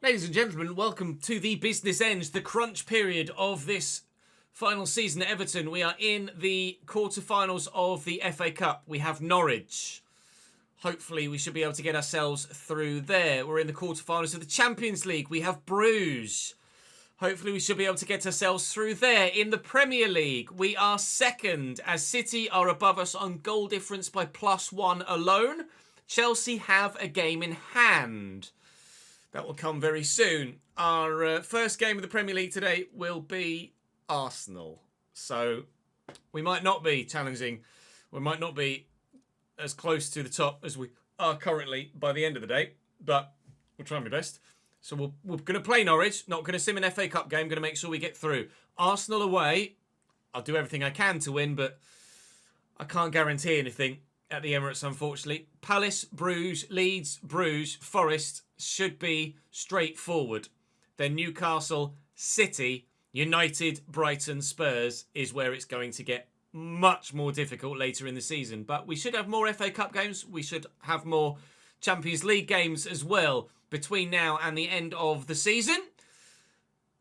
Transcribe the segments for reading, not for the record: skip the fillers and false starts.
Ladies and gentlemen, welcome to the business end, the crunch period of this final season at Everton. We are in the quarterfinals of the FA Cup. We have Norwich. Hopefully we should be able to get ourselves through there. We're in the quarterfinals of the Champions League. We have Bruges. Hopefully we should be able to get ourselves through there. In the Premier League, we are second as City are above us on goal difference by +1 alone. Chelsea have a game in hand. That will come very soon. Our first game of the Premier League today will be Arsenal. So we might not be challenging. We might not be as close to the top as we are currently by the end of the day. But we'll try my best. So we're going to play Norwich. Not going to sim an FA Cup game. Going to make sure we get through. Arsenal away. I'll do everything I can to win. But I can't guarantee anything at the Emirates, unfortunately. Palace, Bruges, Leeds, Bruges, Forest should be straightforward. Then Newcastle, City, United, Brighton, Spurs is where it's going to get much more difficult later in the season. But we should have more FA Cup games. We should have more Champions League games as well between now and the end of the season.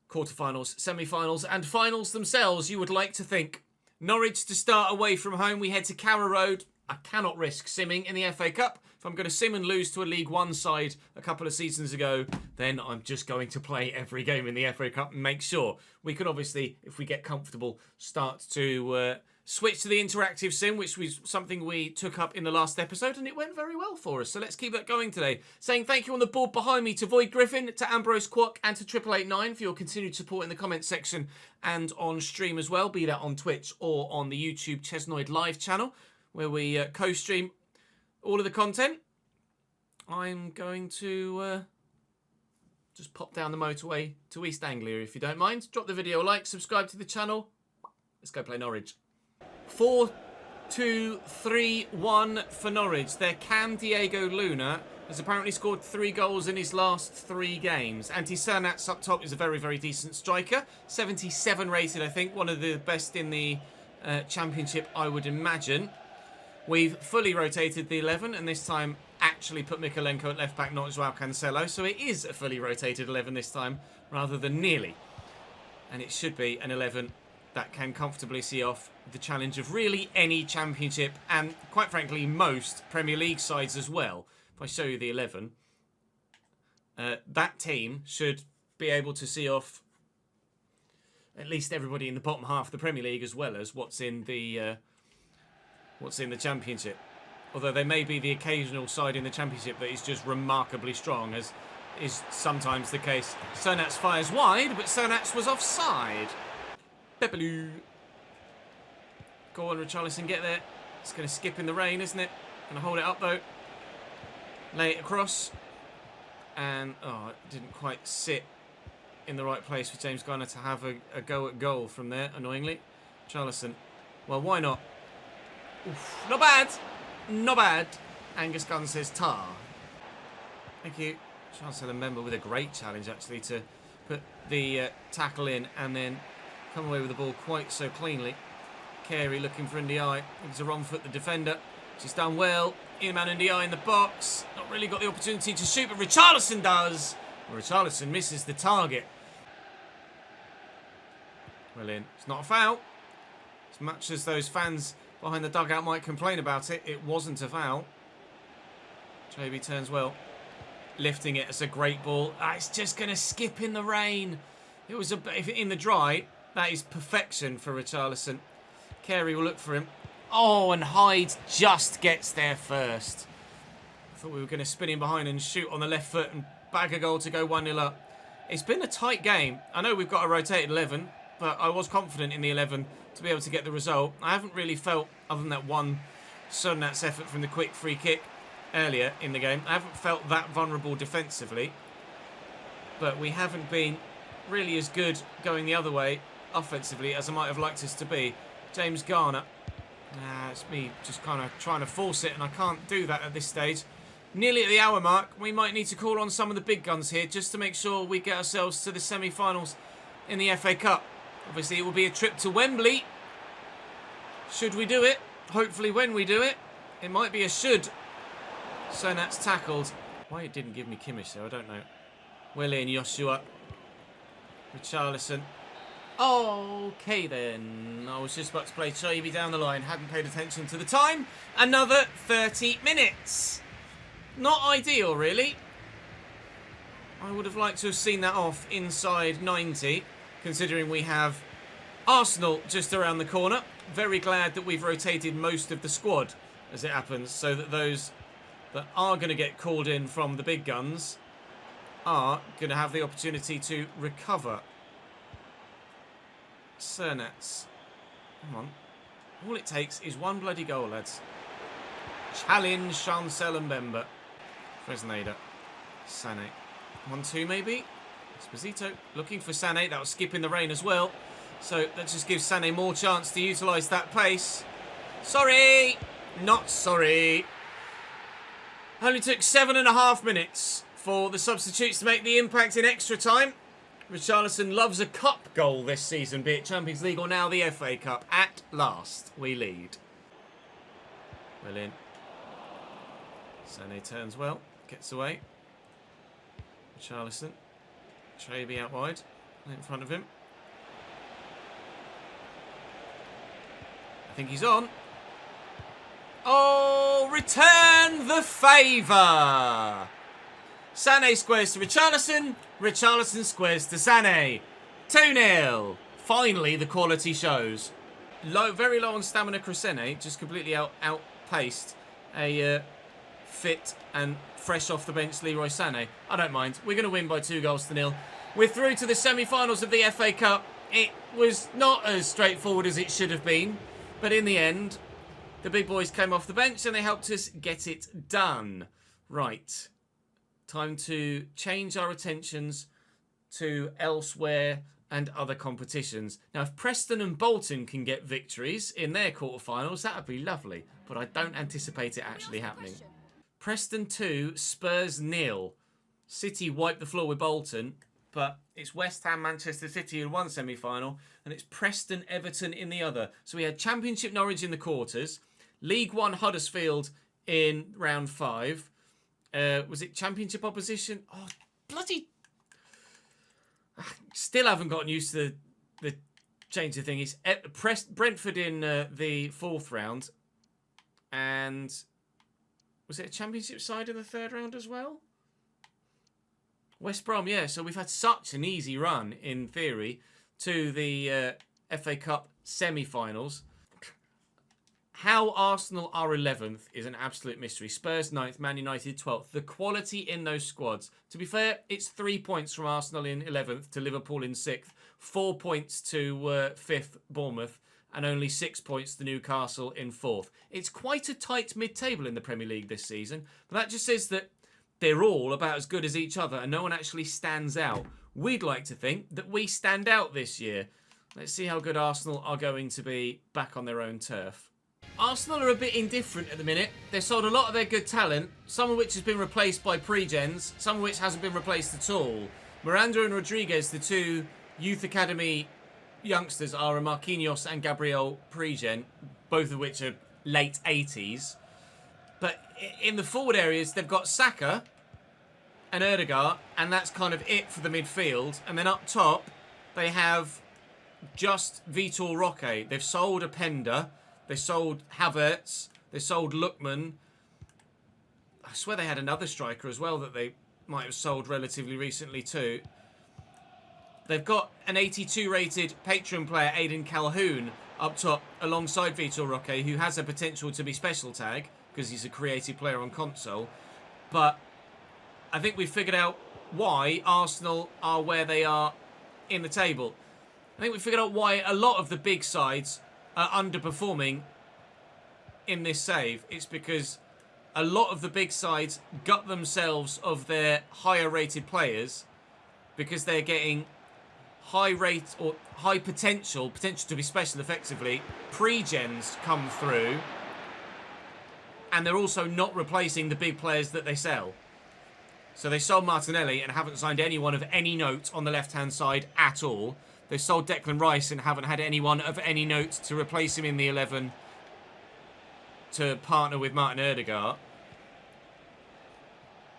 Quarterfinals, semi-finals and finals themselves, you would like to think. Norwich to start away from home. We head to Carrow Road. I cannot risk simming in the FA Cup. If I'm going to sim and lose to a League One side a couple of seasons ago, then I'm just going to play every game in the FA Cup and make sure. We could obviously, if we get comfortable, start to switch to the interactive sim, which was something we took up in the last episode, and it went very well for us. So let's keep that going today. Saying thank you on the board behind me to Void Griffin, to Ambrose Quack, and to 8889 for your continued support in the comments section and on stream as well, be that on Twitch or on the YouTube Chesnoid live channel, where we co-stream all of the content. I'm going to just pop down the motorway to East Anglia, if you don't mind. Drop the video a like, subscribe to the channel. Let's go play Norwich. 4-2-3-1 for Norwich. Their Cam Diego Luna has apparently scored 3 goals in his last 3 games. Antti Sernats up top is a very, very decent striker. 77 rated, I think. One of the best in the Championship, I would imagine. We've fully rotated the 11, and this time actually put Mikalenko at left back, not Joao Cancelo. So it is a fully rotated 11 this time, rather than nearly. And it should be an 11 that can comfortably see off the challenge of really any Championship, and quite frankly, most Premier League sides as well. If I show you the 11, that team should be able to see off at least everybody in the bottom half of the Premier League, as well as what's in the Championship. Although there may be the occasional side in the Championship that is just remarkably strong, as is sometimes the case. Sernats fires wide, but Sernats was offside. Pepelu. Go on, Richarlison, get there. It's going to skip in the rain, isn't it? Going to hold it up, though. Lay it across. And, oh, it didn't quite sit in the right place for James Garner to have a go at goal from there, annoyingly. Richarlison. Well, why not? Oof, not bad. Not bad. Angus Gunn says tar. Thank you. Chancellor Member with a great challenge, actually, to put the tackle in and then come away with the ball quite so cleanly. Carey looking for Ndiaye. It's a wrong foot, the defender. She's done well. In-man Ndiaye in the box. Not really got the opportunity to shoot, but Richarlison does. Well, Richarlison misses the target. Well in. It's not a foul. As much as those fans behind the dugout might complain about it, it wasn't a foul. JB turns well. Lifting it. It's a great ball. It's just going to skip in the rain. It was in the dry. That is perfection for Richarlison. Carey will look for him. Oh, and Hyde just gets there first. I thought we were going to spin him behind and shoot on the left foot and bag a goal to go 1-0 up. It's been a tight game. I know we've got a rotated 11, but I was confident in the 11 to be able to get the result. I haven't really felt, other than that one Sernats effort from the quick free kick earlier in the game, I haven't felt that vulnerable defensively. But we haven't been really as good going the other way offensively as I might have liked us to be. James Garner. It's me just kind of trying to force it, and I can't do that at this stage. Nearly at the hour mark, we might need to call on some of the big guns here just to make sure we get ourselves to the semi-finals in the FA Cup. Obviously, it will be a trip to Wembley. Should we do it? Hopefully, when we do it, it might be a should. Sernats tackled. Why it didn't give me Kimmich, though, I don't know. Willian, Joshua. Richarlison. Okay then. I was just about to play Chaby down the line. Hadn't paid attention to the time. Another 30 minutes. Not ideal, really. I would have liked to have seen that off inside 90, considering we have Arsenal just around the corner. Very glad that we've rotated most of the squad, as it happens, so that those that are going to get called in from the big guns are going to have the opportunity to recover. Cernats. Come on. All it takes is one bloody goal, lads. Challenge Chancel and Bemba. Fresneda. Sané. 1-2 maybe. Esposito looking for Sané. That was skipping the rain as well. So that just gives Sané more chance to utilise that pace. Sorry! Not sorry. Only took 7.5 minutes for the substitutes to make the impact in extra time. Richarlison loves a cup goal this season, be it Champions League or now the FA Cup. At last, we lead. Well in. Sané turns well, gets away. Richarlison. Chaby out wide, in front of him. I think he's on. Oh, return the favour! Sané squares to Richarlison. Richarlison squares to Sané. 2-0. Finally, the quality shows. Very low on stamina Crescene. Just completely outpaced a fit and fresh off the bench Leroy Sané. I don't mind. We're going to win by 2-0. We're through to the semi-finals of the FA Cup. It was not as straightforward as it should have been. But in the end, the big boys came off the bench and they helped us get it done. Right. Time to change our attentions to elsewhere and other competitions. Now, if Preston and Bolton can get victories in their quarterfinals, that would be lovely. But I don't anticipate it actually happening. Preston 2, Spurs 0. City wiped the floor with Bolton, but it's West Ham, Manchester City in one semi-final, and it's Preston, Everton in the other. So we had Championship Norwich in the quarters, League One Huddersfield in round 5. Was it Championship opposition? Oh, bloody... Still haven't gotten used to the change of thing. It's Brentford in the 4th round. And was it a Championship side in the 3rd round as well? West Brom, yeah. So we've had such an easy run, in theory, to the FA Cup semi-finals. How Arsenal are 11th is an absolute mystery. Spurs 9th, Man United 12th. The quality in those squads. To be fair, it's 3 points from Arsenal in 11th to Liverpool in 6th. 4 points to 5th Bournemouth. And only 6 points to Newcastle in 4th. It's quite a tight mid-table in the Premier League this season. But that just says that they're all about as good as each other and no one actually stands out. We'd like to think that we stand out this year. Let's see how good Arsenal are going to be back on their own turf. Arsenal are a bit indifferent at the minute. They've sold a lot of their good talent, some of which has been replaced by pre-gens, some of which hasn't been replaced at all. Miranda and Rodriguez, the 2 youth academy youngsters, are a Marquinhos and Gabriel pre-gen, both of which are late 80s. But in the forward areas, they've got Saka and Erdegaard, and that's kind of it for the midfield. And then up top, they have just Vitor Roque. They've sold Openda. They sold Havertz. They sold Lookman. I swear they had another striker as well that they might have sold relatively recently too. They've got an 82 rated Patreon player, Aidan Calhoun, up top alongside Vitor Roque, who has a potential to be special tag because he's a creative player on console. But I think we've figured out why Arsenal are where they are in the table. I think we've figured out why a lot of the big sides are underperforming in this save. It's because a lot of the big sides gut themselves of their higher rated players because they're getting high rate or high potential to be special effectively, pre-gens come through, and they're also not replacing the big players that they sell. So they sold Martinelli and haven't signed anyone of any note on the left-hand side at all. They sold Declan Rice and haven't had anyone of any note to replace him in the 11 to partner with Martin Erdegaard.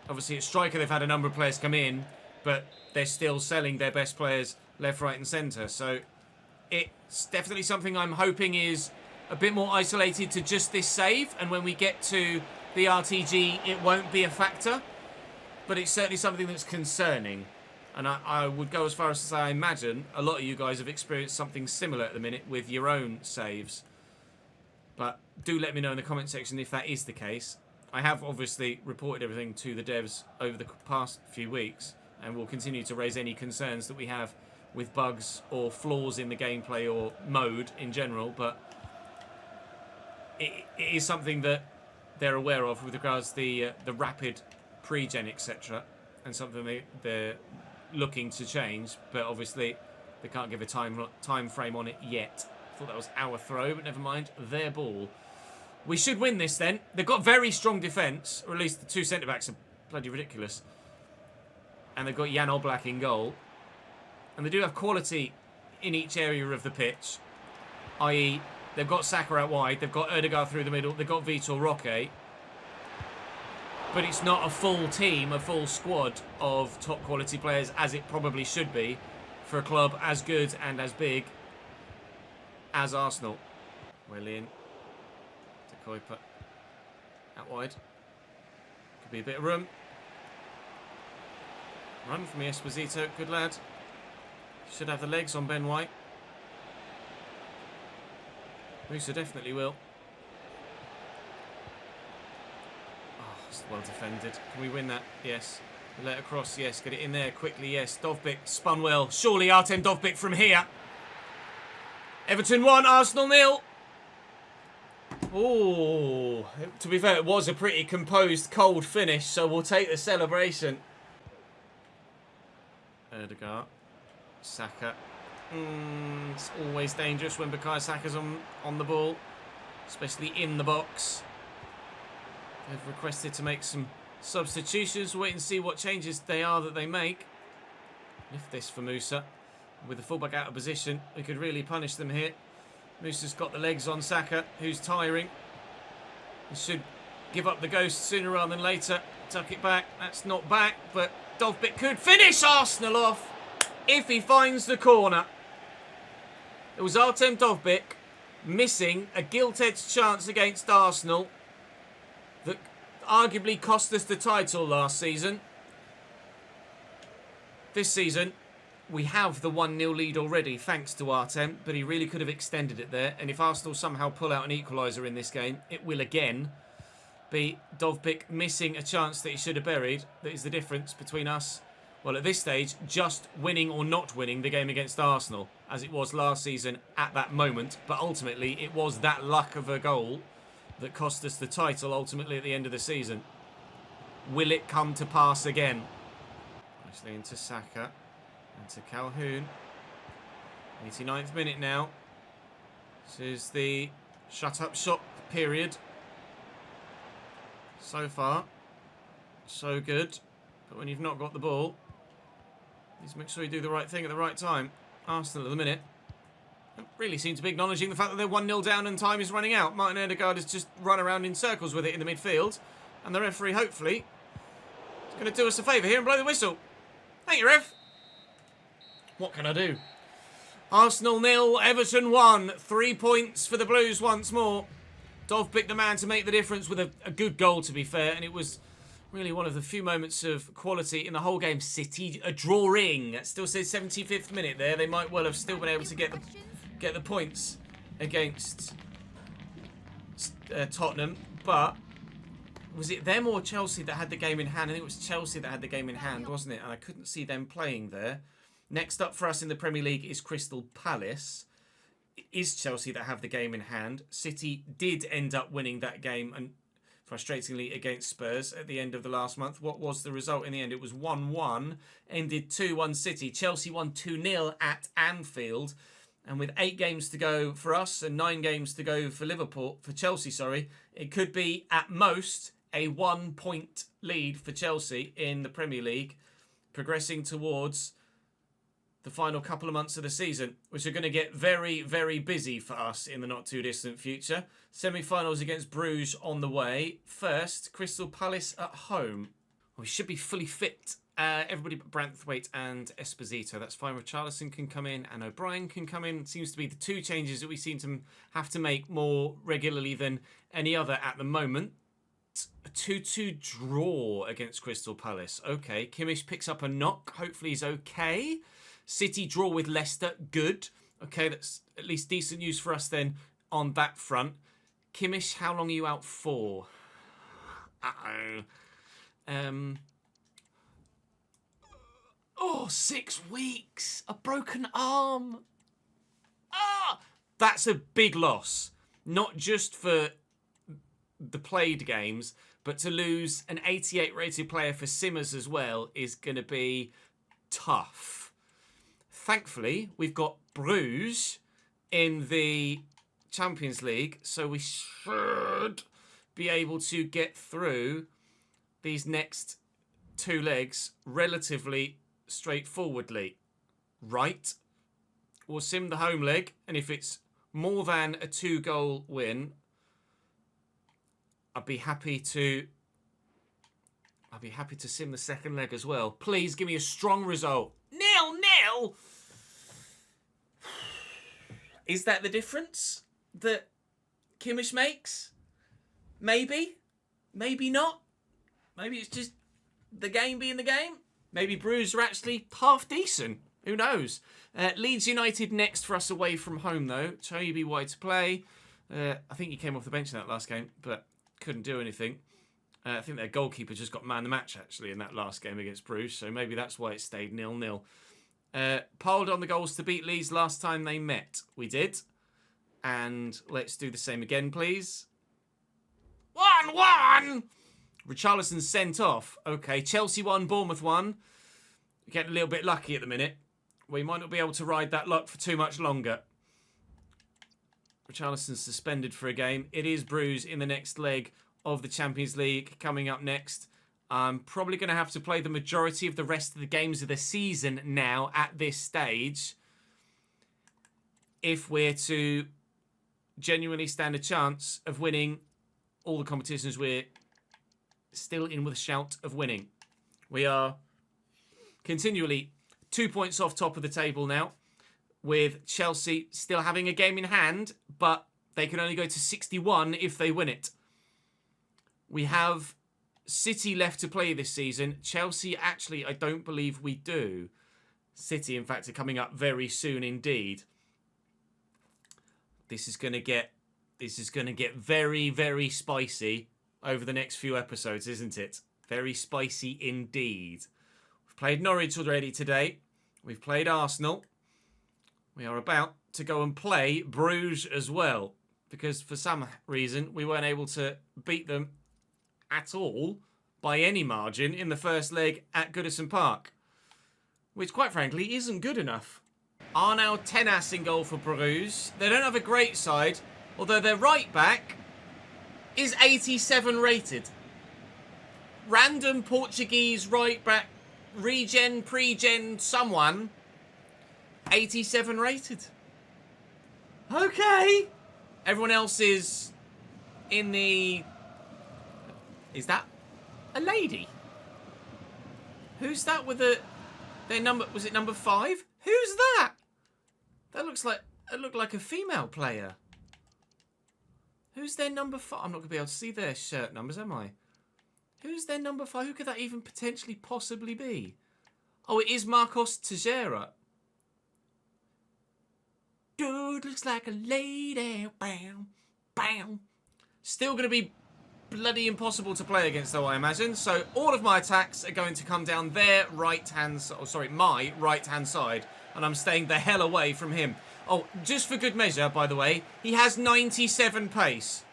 Obviously, at striker, they've had a number of players come in. but they're still selling their best players left, right and centre. So it's definitely something I'm hoping is a bit more isolated to just this save, and when we get to the RTG it won't be a factor, but it's certainly something that's concerning. And I would go as far as to say I imagine a lot of you guys have experienced something similar at the minute with your own saves. But do let me know in the comment section if that is the case. I have obviously reported everything to the devs over the past few weeks, and will continue to raise any concerns that we have with bugs or flaws in the gameplay or mode in general, but it is something that they're aware of with regards to the rapid pre-gen, etc., and something they're looking to change, but obviously they can't give a time frame on it yet. Thought that was our throw, but never mind. Their ball. We should win this then. They've got very strong defence, or at least the two centre-backs are bloody ridiculous. And they've got Jan Oblak in goal. And they do have quality in each area of the pitch, i.e. they've got Saka out wide, they've got Ødegaard through the middle, they've got Vitor Roque. But it's not a full team, a full squad of top quality players as it probably should be for a club as good and as big as Arsenal. Well in. To Kuiper. Out wide. Could be a bit of room. Run from Esposito. Good lad. Should have the legs on Ben White. Musa definitely will. Well defended. Can we win that? Yes. Let across. Yes. Get it in there quickly. Yes. Dovbyk spun well. Surely Artem Dovbyk from here. Everton 1, Arsenal 0. Oh, to be fair, it was a pretty composed, cold finish, so we'll take the celebration. Ødegaard. Saka. It's always dangerous when Bukayo Saka's on the ball, especially in the box. They've requested to make some substitutions. Wait and see what changes they are that they make. Lift this for Musa. With the fullback out of position, we could really punish them here. Musa's got the legs on Saka, who's tiring. He should give up the ghost sooner rather than later. Tuck it back. That's not back, but Dovbyk could finish Arsenal off if he finds the corner. It was Artem Dovbyk missing a gilt-edged chance against Arsenal that arguably cost us the title last season. This season, we have the 1-0 lead already, thanks to Artem, but he really could have extended it there. And if Arsenal somehow pull out an equaliser in this game, it will again be Dovbyk missing a chance that he should have buried. That is the difference between us, well, at this stage, just winning or not winning the game against Arsenal, as it was last season at that moment. But ultimately, it was that luck of a goal that cost us the title ultimately at the end of the season. Will it come to pass again? Actually into Saka. Into Calhoun. 89th minute now. This is the shut-up shop period. So far, so good. But when you've not got the ball, please make sure you do the right thing at the right time. Arsenal at the minute don't really seem to be acknowledging the fact that they're 1-0 down and time is running out. Martin Ødegaard has just run around in circles with it in the midfield. And the referee, hopefully, is going to do us a favour here and blow the whistle. Thank you, ref. What can I do? Arsenal 0, Everton 1. 3 points for the Blues once more. Dovbyk the man to make the difference with a good goal, to be fair. And it was really one of the few moments of quality in the whole game. City a drawing. That still says 75th minute there. They might well have still been able to get the points against Tottenham. But was it them or Chelsea that had the game in hand? I think it was Chelsea that had the game in hand, wasn't it? And I couldn't see them playing there. Next up for us in the Premier League is Crystal Palace. It is Chelsea that have the game in hand. City did end up winning that game, and frustratingly against Spurs at the end of the last month. What was the result in the end? It was 1-1, ended 2-1 City. Chelsea won 2-0 at Anfield. And with 8 games to go for us and 9 games to go for Chelsea, it could be at most a 1-point lead for Chelsea in the Premier League, progressing towards the final couple of months of the season, which are going to get very, very busy for us in the not too distant future. Semi-finals against Bruges on the way. First, Crystal Palace at home. We should be fully fit Everybody but Branthwaite and Esposito. That's fine. Richarlison can come in and O'Brien can come in. Seems to be the two changes that we seem to have to make more regularly than any other at the moment. A 2-2 draw against Crystal Palace. Okay, Kimmich picks up a knock. Hopefully he's okay. City draw with Leicester. Good. Okay, that's at least decent news for us then on that front. Kimmich, how long are you out for? Uh-oh. 6 weeks. A broken arm. That's a big loss. Not just for the played games, but to lose an 88 rated player for Simmers as well is going to be tough. Thankfully, we've got Bruges in the Champions League, so we should be able to get through these next 2 legs relatively straightforwardly. Right? We'll sim the home leg, and if it's more than a 2-goal win, I'd be happy to sim the second leg as well. Please give me a strong result. 0-0. Is that the difference that Kimmich makes? Maybe. Maybe not. Maybe it's just the game being the game. Maybe Bruges are actually half decent. Who knows? Leeds United next for us away from home, though. Toby White to play. I think he came off the bench in that last game, but couldn't do anything. I think their goalkeeper just got man of the match, actually, in that last game against Bruges, so maybe that's why it stayed 0-0. Polled on the goals to beat Leeds last time they met. We did. And let's do the same again, please. 1-1! Richarlison sent off. Okay, Chelsea 1, Bournemouth 1. We're getting a little bit lucky at the minute. We might not be able to ride that luck for too much longer. Richarlison's suspended for a game. It is Bruges in the next leg of the Champions League coming up next. I'm probably going to have to play the majority of the rest of the games of the season now at this stage if we're to genuinely stand a chance of winning all the competitions we're still in with a shout of winning. We are continually 2 points off top of the table now, with Chelsea still having a game in hand, but they can only go to 61 if they win it. We have City left to play this season. Chelsea, actually, I don't believe we do. City, in fact, are coming up very soon indeed. This is going to get very, very spicy over the next few episodes, isn't it? Very spicy indeed. We've played Norwich already today. We've played Arsenal. We are about to go and play Bruges as well, because for some reason we weren't able to beat them at all by any margin in the first leg at Goodison Park, which quite frankly isn't good enough. Arnau Tenas in goal for Bruges. They don't have a great side, although their right back is 87 rated. Random Portuguese right back, pre-gen someone, 87 rated. Okay. Everyone else is in the... Is that a lady? Who's that with their number? Was it number 5? Who's that? That looked like a female player. Who's their number 5? I'm not going to be able to see their shirt numbers, am I? Who's their number 5? Who could that even potentially possibly be? Oh, it is Marcos Teixeira. Dude looks like a lady. Bam, bam. Still going to be bloody impossible to play against, though, I imagine. So all of my attacks are going to come down their right-hand side. Oh, sorry, my right-hand side. And I'm staying the hell away from him. Oh, just for good measure, by the way, he has 97 pace.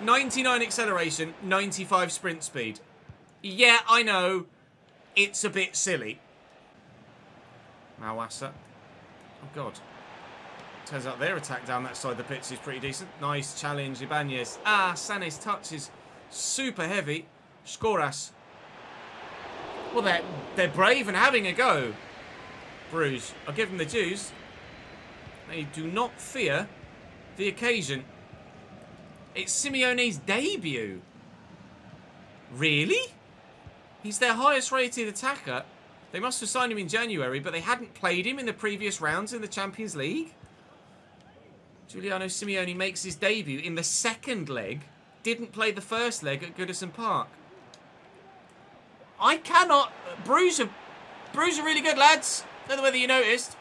99 acceleration, 95 sprint speed. Yeah, I know. It's a bit silly. Mawasa. Oh, God. Turns out their attack down that side of the pitch is pretty decent. Nice challenge, Ibanez. Ah, Sané's touch is super heavy. Skoras. Well, they're brave and having a go. Bruges. I'll give them the dues. They do not fear the occasion. It's Simeone's debut. Really? He's their highest rated attacker. They must have signed him in January, but they hadn't played him in the previous rounds in the Champions League. Giuliano Simeone makes his debut in the second leg. Didn't play the first leg at Goodison Park. I cannot... Bruges are really good, lads. I don't know whether you noticed.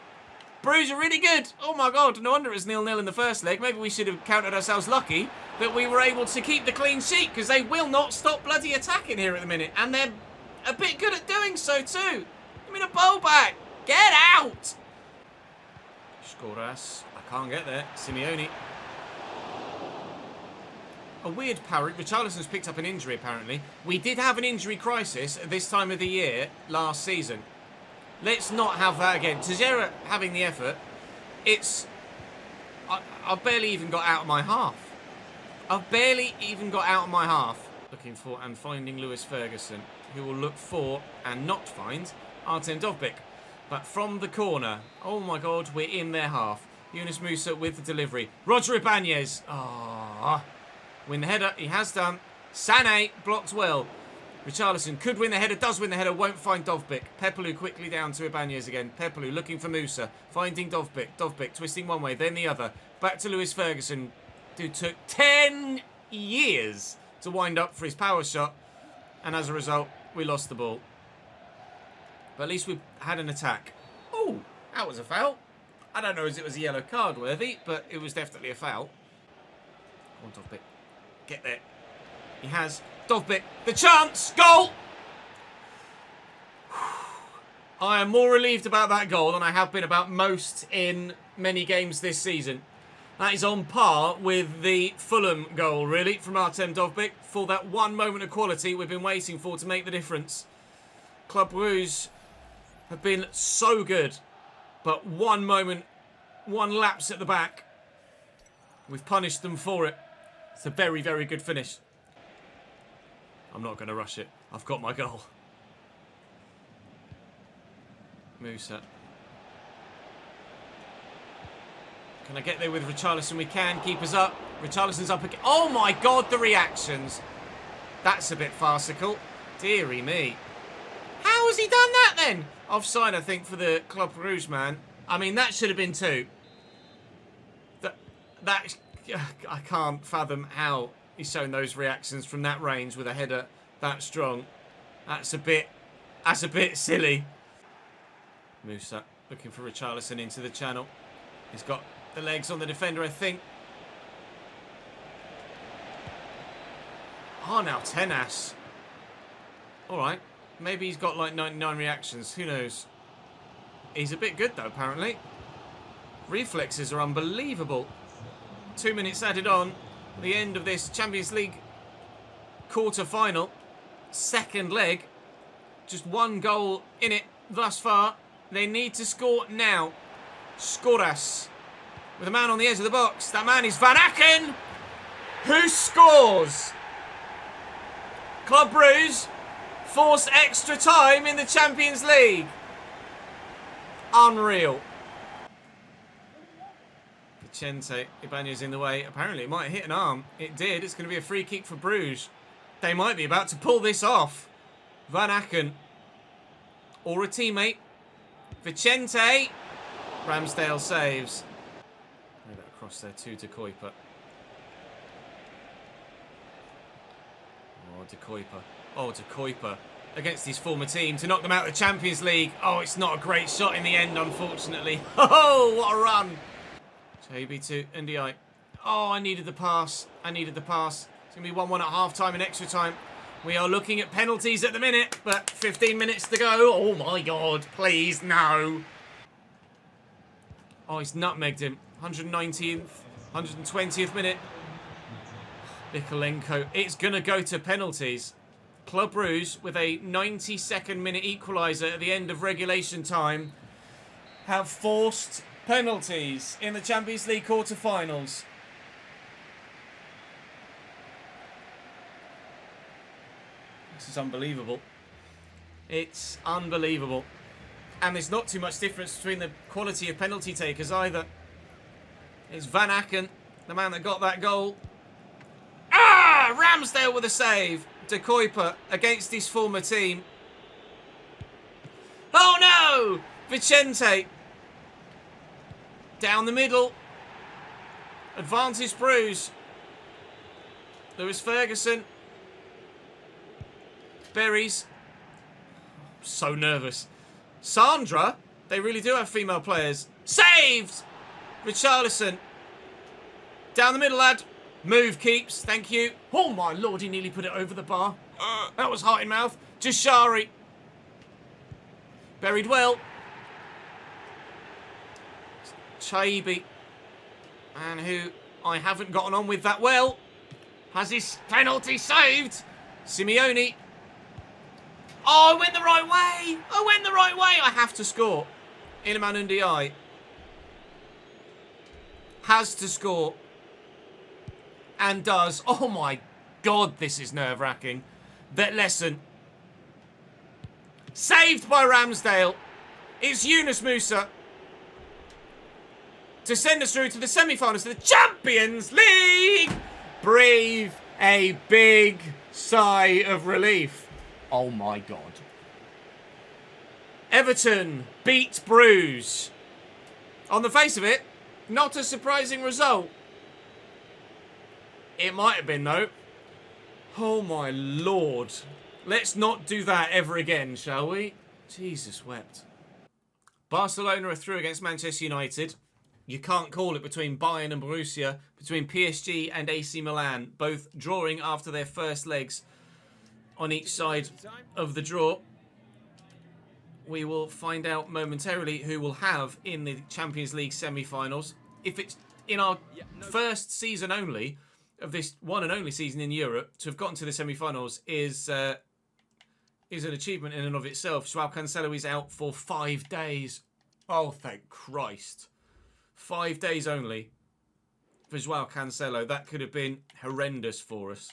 Bruges are really good. Oh my God, no wonder it was 0-0 in the first leg. Maybe we should have counted ourselves lucky that we were able to keep the clean sheet, because they will not stop bloody attacking here at the minute. And they're a bit good at doing so too. Give me the ball back. Get out. Skoras. I can't get there. Simeone. A weird power. Richarlison's picked up an injury, apparently. We did have an injury crisis at this time of the year last season. Let's not have that again. Teixeira having the effort. It's... I've barely even got out of my half. I've barely even got out of my half. Looking for and finding Lewis Ferguson, who will look for and not find Artem Dovbyk. But from the corner, oh my God, we're in their half. Yunus Musa with the delivery. Roger Ibanez. Ah, win the header. He has done. Sané blocked well. Richarlison could win the header, does win the header, won't find Dovbyk. Pepelu quickly down to Ibanez again. Pepelu looking for Musa, finding Dovbyk. Dovbyk twisting one way, then the other. Back to Lewis Ferguson, who took 10 years to wind up for his power shot. And as a result, we lost the ball. But at least we had an attack. Oh, that was a foul. I don't know if it was a yellow card worthy, but it was definitely a foul. Come on, Dovbyk. Get there. He has. Dovbyk, the chance, goal! I am more relieved about that goal than I have been about most in many games this season. That is on par with the Fulham goal, really, from Artem Dovbyk, for that one moment of quality we've been waiting for to make the difference. Club Bruges have been so good, but one moment, one lapse at the back, we've punished them for it. It's a very, very good finish. I'm not going to rush it. I've got my goal. Musa. Can I get there with Richarlison? We can. Keeper's up. Richarlison's up again. Oh my God, the reactions. That's a bit farcical. Deary me. How has he done that then? Offside, I think, for the Club Rouge man. I mean, that should have been 2. That I can't fathom how he's shown those reactions from that range with a header that strong. That's a bit silly. Musa looking for Richarlison into the channel. He's got the legs on the defender, I think. Oh, now Tenas. All right. Maybe he's got like 99 reactions. Who knows? He's a bit good, though, apparently. Reflexes are unbelievable. 2 minutes added on. The end of this Champions League quarter-final. Second leg. Just one goal in it thus far. They need to score now. Skoras with a man on the edge of the box. That man is Van Aken, who scores. Club Bruges force extra time in the Champions League. Unreal. Vicente, Ibanez in the way. Apparently it might hit an arm. It did. It's going to be a free kick for Bruges. They might be about to pull this off. Van Aken. Or a teammate. Vicente. Ramsdale saves. Play that across there to De Kuyper. Oh, De Kuyper. Oh, De Kuyper. Against his former team to knock them out of the Champions League. Oh, it's not a great shot in the end, unfortunately. Oh, what a run. JB to NDI. Oh, I needed the pass. I needed the pass. It's going to be 1-1 at half-time and extra time. We are looking at penalties at the minute, but 15 minutes to go. Oh, my God. Please, no. Oh, he's nutmegged him. 119th, 120th minute. Nikolenko. It's going to go to penalties. Club Bruges, with a 92nd minute equaliser at the end of regulation time, have forced penalties in the Champions League quarter-finals. This is unbelievable. It's unbelievable. And there's not too much difference between the quality of penalty takers either. It's Van Aken, the man that got that goal. Ah! Ramsdale with a save. De Kuiper against his former team. Oh no! Vicente. Down the middle. Advantage Bruges. Lewis Ferguson. Berries. So nervous. Sandra. They really do have female players. Saved! Richarlison. Down the middle, lad. Move keeps. Thank you. Oh my lord, he nearly put it over the bar. That was heart in mouth. Jashari. Buried well. Chaibi. And who I haven't gotten on with that well. Has his penalty saved. Simeone. Oh, I went the right way. I went the right way. I have to score. Iliman Ndiaye. Has to score. And does. Oh my God, this is nerve-wracking. That lesson. Saved by Ramsdale. It's Yunus Musa to send us through to the semi-finals of the Champions League. Breathe a big sigh of relief. Oh my God. Everton beat Bruges. On the face of it, not a surprising result. It might have been, though. Oh my lord. Let's not do that ever again, shall we? Jesus wept. Barcelona are through against Manchester United. You can't call it between Bayern and Borussia, between PSG and AC Milan, both drawing after their first legs on each side of the draw. We will find out momentarily who we'll have in the Champions League semi-finals. If it's in our first season only, of this one and only season in Europe, to have gotten to the semi-finals is an achievement in and of itself. Joao Cancelo is out for 5 days. Oh, thank Christ. 5 days only for Joao Cancelo. That could have been horrendous for us.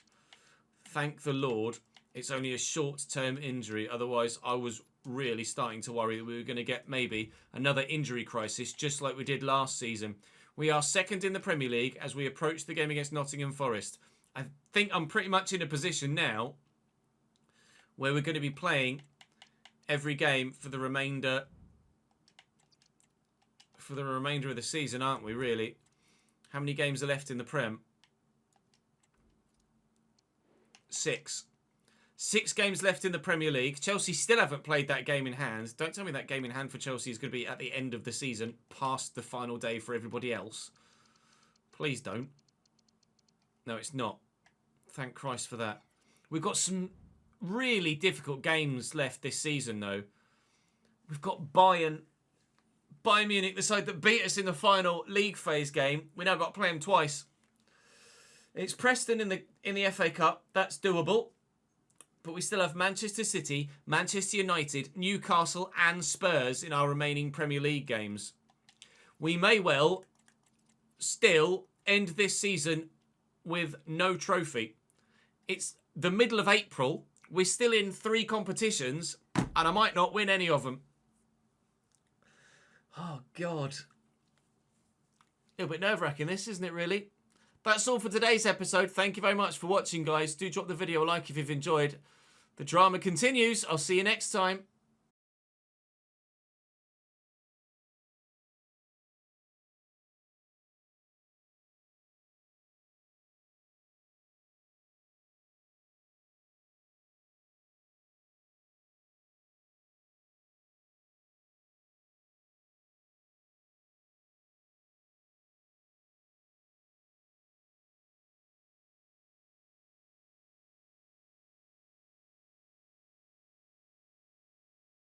Thank the Lord. It's only a short-term injury. Otherwise, I was really starting to worry that we were going to get maybe another injury crisis, just like we did last season. We are second in the Premier League as we approach the game against Nottingham Forest. I think I'm pretty much in a position now where we're going to be playing every game for the remainder of the season, aren't we, really? How many games are left in the Prem? 6. 6 games left in the Premier League. Chelsea still haven't played that game in hand. Don't tell me that game in hand for Chelsea is going to be at the end of the season, past the final day for everybody else. Please don't. No, it's not. Thank Christ for that. We've got some really difficult games left this season, though. We've got Bayern Munich, the side that beat us in the final league phase game. We now got to play them twice. It's Preston in the FA Cup. That's doable. But we still have Manchester City, Manchester United, Newcastle and Spurs in our remaining Premier League games. We may well still end this season with no trophy. It's the middle of April. We're still in 3 competitions and I might not win any of them. Oh, God. A little bit nerve-wracking this, isn't it, really? That's all for today's episode. Thank you very much for watching, guys. Do drop the video a like if you've enjoyed. The drama continues. I'll see you next time.